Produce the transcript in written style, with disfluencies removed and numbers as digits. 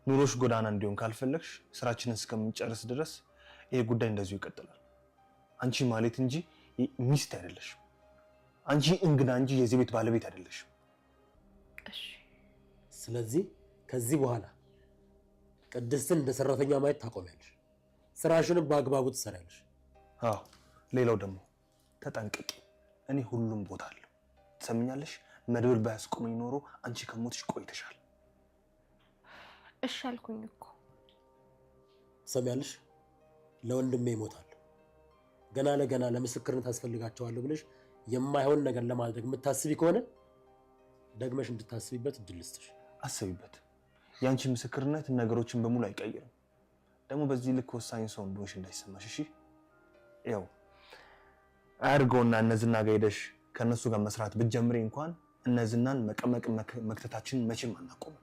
ኑሮሽ ጎዳና እንዲሆን ካልፈለግሽ ስራችንን እስከምንጨርስ ድረስ ይሄ ጉዳይ እንደዚሁ ይቀጥላል። አንቺ ማለት እንጂ ሚስት አይደለሽም። አንቺ እንግዳ እንጂ የዚህ ቤት ባለቤት አይደለሽም። እሺ። ስለዚህ ከዚህ በኋላ ቅድስትን እንደ ሰራተኛ ማየት ታቆሚያለሽ። ስራሽንም በአግባቡ ትሰሪያለሽ። አዎ፣ ሌላው ደግሞ ተጠንቀቂ። እኔ ሁሉም ቦታ አለሁ። ትሰምኛለሽ? መድብል ባያስቆመኝ ኖሮ አንቺ ከሞትሽ ቆይተሻል። እሺ አልኩኝ እኮ። ትሰሚያለሽ? ለወንድሜ ይሞታል። ገና ለገና ለምስክርነት አስፈልጋቸዋለሁ ብለሽ የማይሆን ነገር ለማድረግ የምታስቢ ከሆነ ደግመሽ እንድታስቢበት እድል ልስጥሽ። አስቢበት። ያንቺ ምስክርነት ነገሮችን በሙሉ አይቀይርም። ደግሞ በዚህ ልክ ወሳኝ ሰው እንደሆንሽ እንዳይሰማሽ እሺ? ያው አድርገውና እነዝና ጋር ሄደሽ ከነሱ ጋር መስራት ብትጀምሪ እንኳን እነዝናን መቀመቅ መክተታችን መቼም አናቆም።